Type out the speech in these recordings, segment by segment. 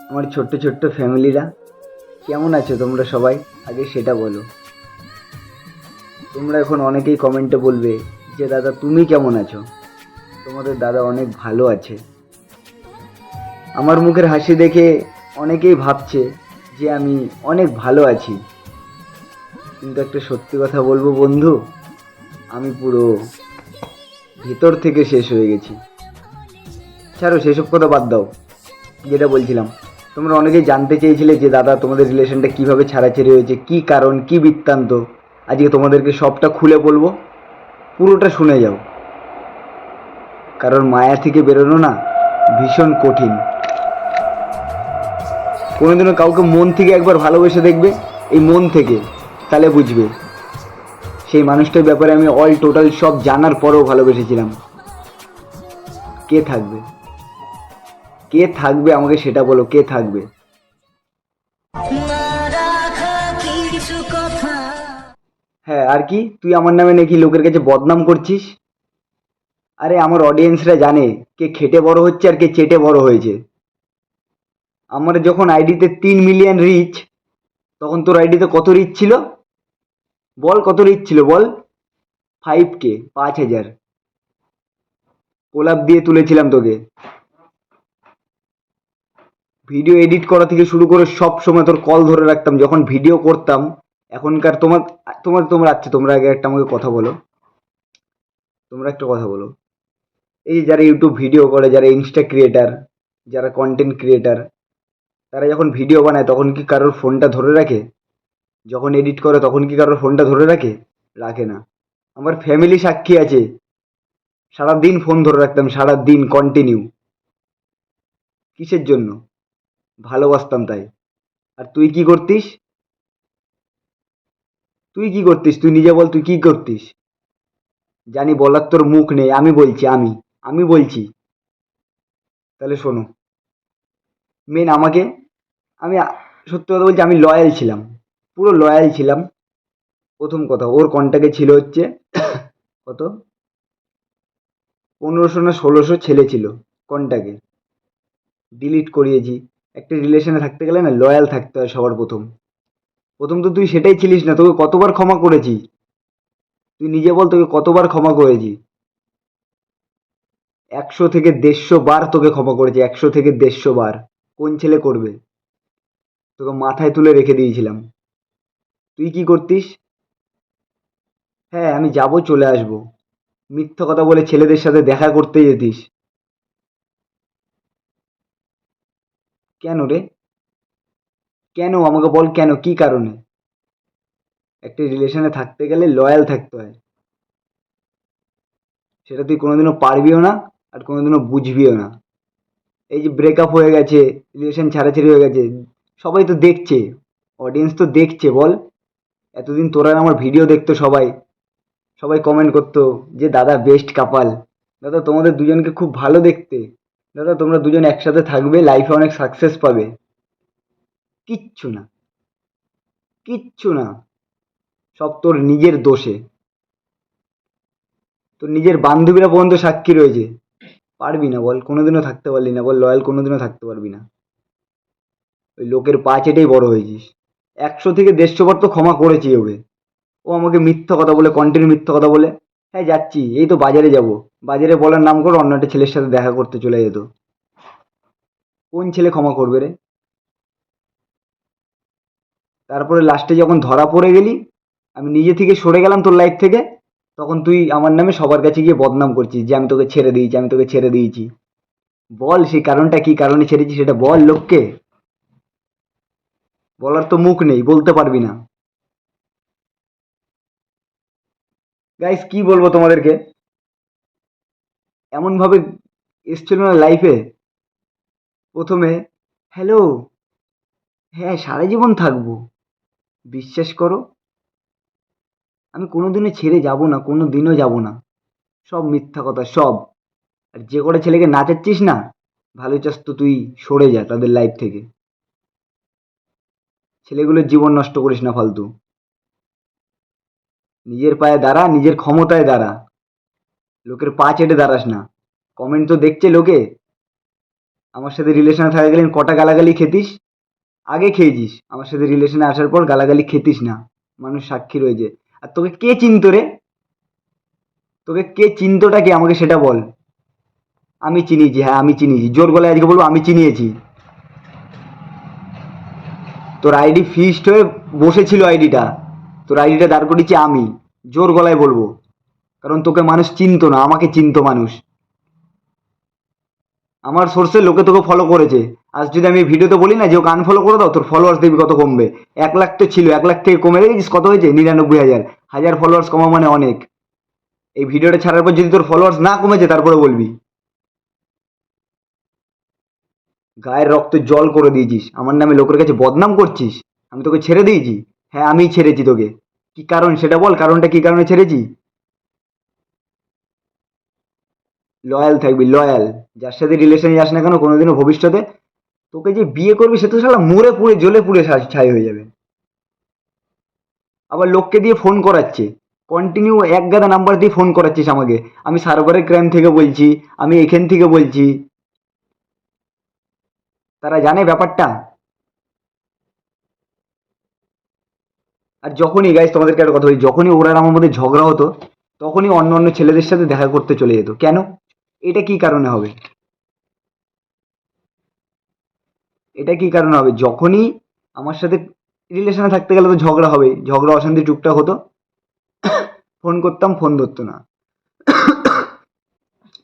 আমার ছোট্ট ছোট্ট ফ্যামিলিরা, কেমন আছো তোমরা সবাই? আগে সেটা বলো। তোমরা এখন অনেকেই কমেন্টে বলবে যে দাদা তুমি কেমন আছো। তোমাদের দাদা অনেক ভালো আছে। আমার মুখের হাসি দেখে অনেকেই ভাবছে যে আমি অনেক ভালো আছি, কিন্তু একটা সত্যি কথা বলবো বন্ধু, আমি পুরো ভেতর থেকে শেষ হয়ে গেছি। ছাড়ো সেসব কথা বাদ দাও। যেটা বলছিলাম, তোমরা অনেকেই জানতে চেয়েছিলে যে দাদা তোমাদের রিলেশনটা কিভাবে ছাড়াছাড়ি হয়েছে, কি কারণ, কি বৃত্তান্ত। আজকে তোমাদেরকে সবটা খুলে বলবো, পুরোটা শুনে যাও। কারণ মায়া থেকে বেরোনো না ভীষণ কঠিন। কোনোদিনও কাউকে মন থেকে একবার ভালোবেসে দেখবে, এই মন থেকে, তাহলে বুঝবে সেই মানুষটার ব্যাপারে আমি অল টোটাল সব জানার পরেও ভালোবেসেছিলাম। কে থাকবে? কে থাকবে আমাকে সেটা বলো, কে থাকবে? হ্যাঁ, আর কি তুই আমার নামে নাকি লোকের কাছে বদনাম করছিস? আরে আমার অডিয়েন্সরা জানে কে খেটে বড় হচ্ছে আর কে চেটে বড় হয়েছে। আমার যখন আইডিতে 3 মিলিয়ন রিচ, তখন তোর আইডিতে কত রিচ ছিল? বল কত রিচ ছিল বল? 5K, 5,000। কোলাপ দিয়ে তুলেছিলাম তোকে। ভিডিও এডিট করা থেকে শুরু করে সব সময় তোর কল ধরে রাখতাম যখন ভিডিও করতাম। এখনকার তোমার তোমার তোমরা আচ্ছা, তোমরা আগে একটা আমাকে কথা বলো। তোমরা একটা কথা বলো, এই যে যারা ইউটিউব ভিডিও করে, যারা ইনস্টা ক্রিয়েটার, যারা কন্টেন্ট ক্রিয়েটার, তারা যখন ভিডিও বানায় তখন কি কারোর ফোনটা ধরে রাখে? যখন এডিট করে তখন কি কারোর ফোনটা ধরে রাখে? রাখে না। আমার ফ্যামিলি সাক্ষী আছে, সারাদিন ফোন ধরে রাখতাম, সারাদিন কন্টিনিউ। কিসের জন্য? ভালোবাসতাম তাই। আর তুই কি করতিস? তুই কি করতিস? তুই নিজে বল, তুই কি করতিস? জানি বলার তোর মুখ নেই, আমি বলছি, আমি বলছি। তাহলে শোনো। মেন আমাকে, আমি সত্যি কথা বলছি, আমি লয়াল ছিলাম, পুরো লয়াল ছিলাম। প্রথম কথা, ওর কন্ট্যাক্টে ছিল হচ্ছে কত, 1500 না 1600 ছেলে ছিল কন্ট্যাক্টে। ডিলিট করিয়েছি। একটা রিলেশনে থাকতে গেলে না লয়াল থাকতে হয় সবার প্রথম। প্রথম তো তুই সেটাই ছিলিস না, তোকে কতবার ক্ষমা করেছি? তুই নিজে বল, তোকে কতবার ক্ষমা করেছি? 100 থেকে 150 বার তোকে ক্ষমা করেছি, 100 থেকে 150 বার। কোন ছেলে করবে? তোকে মাথায় তুলে রেখে দিয়েছিলাম। তুই কি করতিস? হ্যাঁ, আমি যাবো, চলে আসবো। মিথ্যা কথা বলে ছেলেদের সাথে দেখা করতে যেতিস। কেন রে? কেন আমাকে বল, কেন, কি কারণে? একটা রিলেশনে থাকতে গেলে লয়াল থাকতে হয়, সেটা তুই কোনোদিনও পারবিও না, আর কোনোদিনও বুঝবিও না। এই যে ব্রেকআপ হয়ে গেছে, রিলেশন ছাড়াছাড়ি হয়ে গেছে, সবাই তো দেখছে, অডিয়েন্স তো দেখছে, বল। এতদিন তোরা আমার ভিডিও দেখতো সবাই, সবাই কমেন্ট করতো যে দাদা বেস্ট কাপাল, দাদা তোমাদের দুজনকে খুব ভালো দেখতে, দাদা তোমরা দুজন একসাথে থাকবে, লাইফে অনেক সাকসেস পাবে। কিচ্ছু না, কিচ্ছু না। সব তোর নিজের দোষে। তোর নিজের বান্ধবীরা পর্যন্ত সাক্ষী রয়েছে। পারবি না বল, কোনোদিনও থাকতে পারলি না বল, লয়াল কোনোদিনও থাকতে পারবি না। ওই লোকের পা চেটেই বড় হয়েছিস। 100 থেকে 150 বার তো ক্ষমা করেছি ওকে। ও আমাকে মিথ্যা কথা বলে, কন্টিনিউ মিথ্যা কথা বলে। হ্যাঁ যাচ্ছি, এই তো বাজারে যাব, বাজারে বলার নাম করে অন্য একটা ছেলের সাথে দেখা করতে চলে যেত। কোন ছেলে ক্ষমা করবে রে? তারপরে লাস্টে যখন ধরা পড়ে গেলি, আমি নিজে থেকে সরে গেলাম তোর লাইফ থেকে, তখন তুই আমার নামে সবার কাছে গিয়ে বদনাম করছিস যে আমি তোকে ছেড়ে দিয়েছি, আমি তোকে ছেড়ে দিয়েছি। বল সেই কারণটা, কি কারণে ছেড়েছি সেটা বল লোককে। বলার তো মুখ নেই, বলতে পারবি না। গাইস কি বলবো তোমাদেরকে, এমন ভাবে এসছিল না লাইফে। প্রথমে হ্যালো, হ্যাঁ সারা জীবন থাকবো, বিশ্বাস করো আমি কোনোদিনও ছেড়ে যাব না, কোনো দিনও যাব না। সব মিথ্যা কথা সব। আর যে কটা ছেলেকে নাচাচ্ছিস না, ভালো চাস তো তুই সরে যা তাদের লাইফ থেকে। ছেলেগুলোর জীবন নষ্ট করিস না ফালতু। নিজের পায়ে দাঁড়া, নিজের ক্ষমতায় দাঁড়া, লোকের পা চেটে দাঁড়াস না। কমেন্ট তো দেখছে লোকে, আমার সাথে রিলেশনে থাকাকালীন কটা গালাগালি খেতিস? আগে খেয়েছিস, আমার সাথে রিলেশনে আসার পর গালাগালি খেতিস না, মানুষ সাক্ষী রয়েছে। আর তোকে কে চিনতো রে? তোকে কে চিনতোটা কি আমাকে সেটা বল। আমি চিনিয়েছি, হ্যাঁ আমি চিনিয়েছি, জোর গলায় আজকে বলবো আমি চিনিয়েছি। তোর আইডি ফিস্ট হয়ে বসেছিল, আইডিটা তোর আইডিটা দাঁড় করিয়েছি আমি, জোর গলায় বলবো। কারণ তোকে মানুষ চিনতো না, আমাকে চিনতো মানুষ। আমার সোর্সে লোকে তোকে ফলো করেছে। আজ যদি আমি ভিডিওতে বলি না যে ওকে আনফলো করে দাও, তোর ফলোয়ার্স দেখবি কত কমবে। 1 লাখ তো ছিল, 1 লাখ থেকে কমে দেখেছিস কত হয়েছে? 99,000। হাজার ফলোয়ার্স কমা মানে অনেক। এই ভিডিওটা ছাড়ার পর যদি তোর ফলোয়ার্স না কমেছে তারপরে বলবি। গায়ের রক্ত জল করে দিয়েছিস, আমার নামে লোকের কাছে বদনাম করছিস। আমি তোকে ছেড়ে দিয়েছি? হ্যাঁ আমিই ছেড়েছি তোকে। কি কারণ সেটা বল, কারণটা কি কারণে ছেড়েছি? লয়াল থাকবি, লয়াল। যার সাথে রিলেশনে যাস না কেন কোনোদিনও ভবিষ্যতে, তোকে যে বিয়ে করবি সে তো শালা মরে পুড়ে জ্বলে পুড়ে ছাই হয়ে যাবে। আবার লোককে দিয়ে ফোন করাচ্ছে, কন্টিনিউ এক গাদা নাম্বার দিয়ে ফোন করাচ্ছিস আমাকে। আমি সার্ভারের ক্রাইম থেকে বলছি, আমি এখান থেকে বলছি। তারা জানে ব্যাপারটা। আর যখনই গাইস তোমাদেরকে একটা কথা বলি, যখনই ওরা আর আমার মধ্যে ঝগড়া হতো, তখনই অন্য অন্য ছেলেদের সাথে দেখা করতে চলে যেত। কেন? এটা কি কারণে হবে? এটা কি কারণে হবে? যখনই আমার সাথে রিলেশনে থাকতে গেলে তো ঝগড়া হবে, ঝগড়া অশান্তি টুকটাক হতো, ফোন করতাম, ফোন ধরতো না,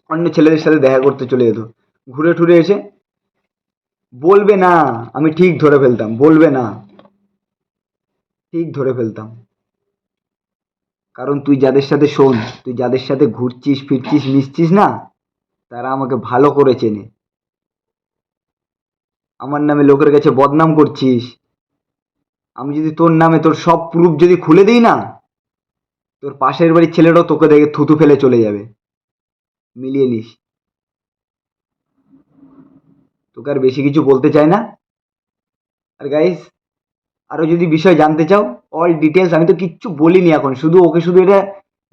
অন্য ছেলেদের সাথে দেখা করতে চলে যেত। ঘুরে টুরে এসে বলবে না, আমি ঠিক ধরে ফেলতাম, বলবে না, ঠিক ধরে ফেলতাম। কারণ তুই যাদের সাথে শোন, তুই যাদের সাথে ঘুরছিস ফিরছিস মিশছিস না, তারা আমাকে ভালো করে চেনে। আমার নামে লোকের কাছে বদনাম করছিস। আমি যদি তোর নামে তোর সব প্রুফ যদি খুলে দিই না, তোর পাশের বাড়ির ছেলেটাও তোকে দেখে থুতু ফেলে চলে যাবে। মিলিয়ে নিস। তোকে আর বেশি কিছু বলতে চাই না। আর গাইস, আরো যদি বিষয় জানতে চাও, অল ডিটেলস, আমি তো কিচ্ছু বলিনি এখন, শুধু ওকে শুধু এটা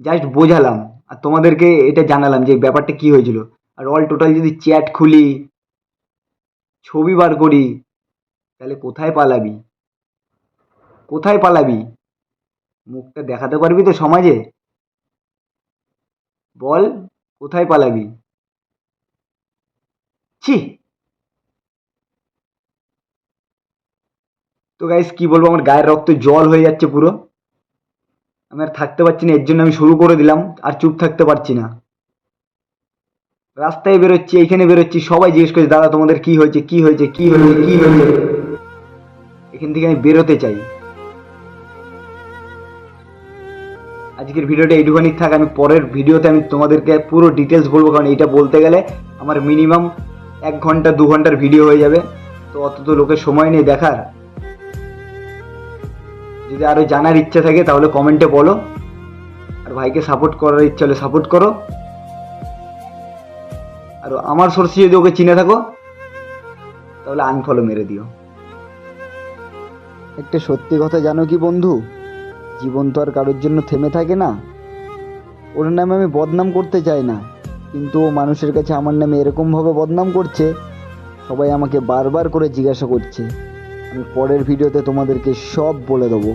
জাস্ট বোঝালাম আর তোমাদেরকে এটা জানালাম যে ব্যাপারটা কি হয়েছিল। আর অল টোটাল যদি চ্যাট খুলি, ছবি বার করি, তাহলে কোথায় পালাবি? কোথায় পালাবি? মুখটা দেখাতে পারবি তো সমাজে? বল, কোথায় পালাবি? ছি। তো গাইস কি বলবো, আমার গায়ের রক্ত জল হয়ে যাচ্ছে পুরো। আমি আর থাকতে পারছি না, এর জন্য আমি শুরু করে দিলাম, আর চুপ থাকতে পারছি না। রাস্তায় বেরোচ্ছি, এইখানে বেরোচ্ছি, সবাই জিজ্ঞেস করছে দাদা তোমাদের কি হয়েছে, কি হয়েছে, কি হয়েছে, কি হয়েছে। এখান থেকে আমি বেরোতে চাই। আজকের ভিডিওটা এইটুখানি থাক, আমি পরের ভিডিওতে আমি তোমাদেরকে পুরো ডিটেলস বলবো, কারণ এইটা বলতে গেলে আমার মিনিমাম 1 ঘন্টা 2 ঘন্টার ভিডিও হয়ে যাবে। তো অত তো লোকের সময় নেই দেখার। যদি আরো জানার ইচ্ছা থাকে তাহলে কমেন্টে বলো, আর ভাইকে সাপোর্ট করার ইচ্ছা হলে সাপোর্ট করো। আর আমার সোর্সে যদি ওকে চিনে থাকো তাহলে আনফলো মেরে দিও। একটা সত্যি কথা জানো কি বন্ধু, জীবন তো আর কারোর জন্য থেমে থাকে না। ওর নামে আমি বদনাম করতে চাই না, কিন্তু ও মানুষের কাছে আমার নামে এরকমভাবে বদনাম করছে, সবাই আমাকে বারবার করে জিজ্ঞাসা করছে। আমি পরের ভিডিওতে তোমাদেরকে সব বলে দেবো।